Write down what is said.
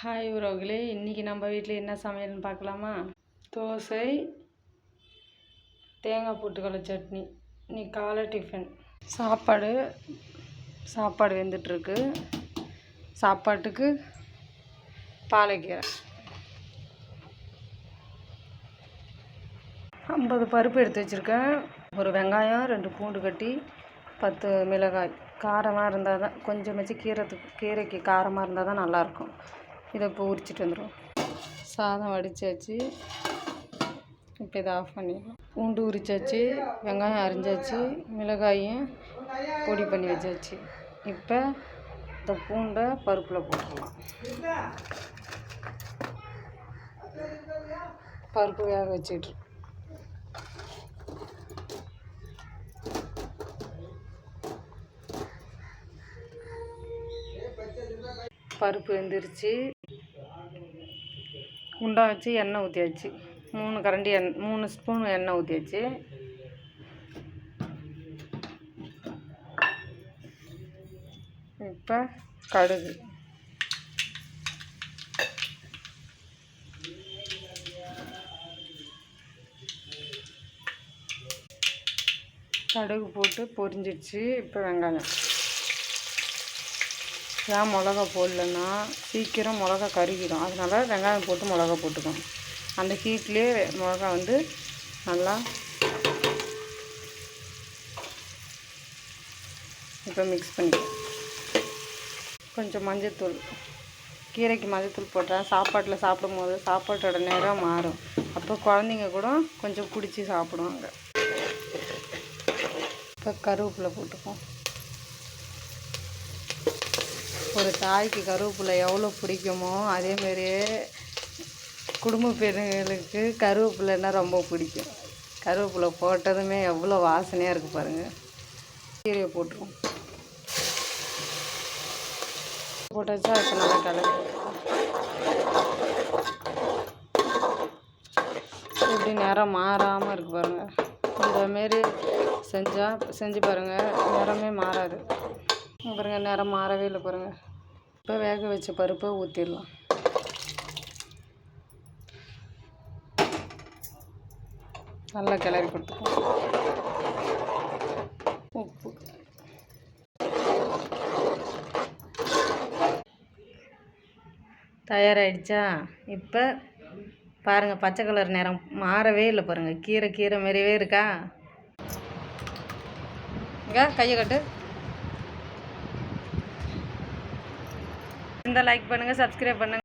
Hi உறவுகளே, இன்றைக்கி நம்ம வீட்டில் என்ன சமையல்னு பார்க்கலாமா? தோசை, தேங்காய் பொட்டுக்கடலை சட்னி. இன்னைக்கு காலை டிஃபன். சாப்பாடு வெந்துட்டுருக்கு. சாப்பாட்டுக்கு பாலைக்கீரை. 50 பருப்பு எடுத்து வச்சுருக்கேன். ஒரு வெங்காயம், 2 பூண்டு கட்டி, 10 மிளகாய். காரமாக இருந்தால் தான் கொஞ்சம் வச்சு கீரைக்கு காரமாக இருந்தால் தான் நல்லாயிருக்கும். இதை இப்போ உரிச்சிட்டு வந்துடும். சாதம் வடித்தாச்சு. இப்போ இதை ஆஃப் பண்ணிடலாம். பூண்டு உரிச்சாச்சு, வெங்காயம் அரிஞ்சாச்சு, மிளகாயும் பொடி பண்ணி வச்சாச்சு. இப்போ இந்த பூண்டை பருப்பில் போட்டுடலாம். பருப்பு வேக வச்சுட்டு பருப்பு வெந்துருச்சு. குண்டா வச்சு எண்ணெய் ஊற்றியாச்சு. 3 ஸ்பூன் எண்ணெய் ஊற்றியாச்சு. இப்போ கடுகு, போட்டு பொரிஞ்சிடுச்சு. இப்போ வெங்காயம். ஏன் மிளகா போடலன்னா சீக்கிரம் மிளகா கருகிடும், அதனால் வெங்காயம் போட்டு மிளகா போட்டுக்கோங்க. அந்த ஹீட்லேயே மிளகா நல்லா இப்போ மிக்ஸ் பண்ணிக்கலாம். கொஞ்சம் மஞ்சள்தூள், கீரைக்கு மஞ்சள்தூள் போட்டால் சாப்பாட்டில் சாப்பிடும்போது சாப்பாட்டோட நேரம் மாறும். அப்போ குழந்தைங்க கூட கொஞ்சம் பிடிச்சி சாப்பிடுவாங்க. இப்போ கருவேப்பிலை போட்டுப்போம். ஒரு தாய்க்கு கருவேப்பிலை எவ்வளோ பிடிக்குமோ அதேமாரியே குடும்ப பெண்களுக்கு கருவேப்பிலைன்னா ரொம்ப பிடிக்கும். கருவேப்பிலை போட்டதுமே எவ்வளோ வாசனையாக இருக்குது பாருங்கள். கீரையை போட்டுருவோம். போட்டாச்சா? இப்போ நல்லா கலந்து எப்படி நிறம் மாறாமல் இருக்குது பாருங்கள். இந்தமாரி செஞ்சு பாருங்கள், நிறமே மாறாது பாருங்கள். நிறம் மாறவே இல்லை பாருங்கள். இப்போ வேக வச்ச பருப்பை ஊற்றிடலாம். நல்லா கிளறி கொடுத்துப்போம். உப்பு, தயாராகிடுச்சா? இப்போ பாருங்கள், பச்சை கலர் நிறம் மாறவே இல்லை பாருங்கள். கீரை மாரியே இருக்கா? இங்கே கையை கட்டு. இந்த லைக் பண்ணுங்கள், சப்ஸ்கிரைப் பண்ணுங்கள்.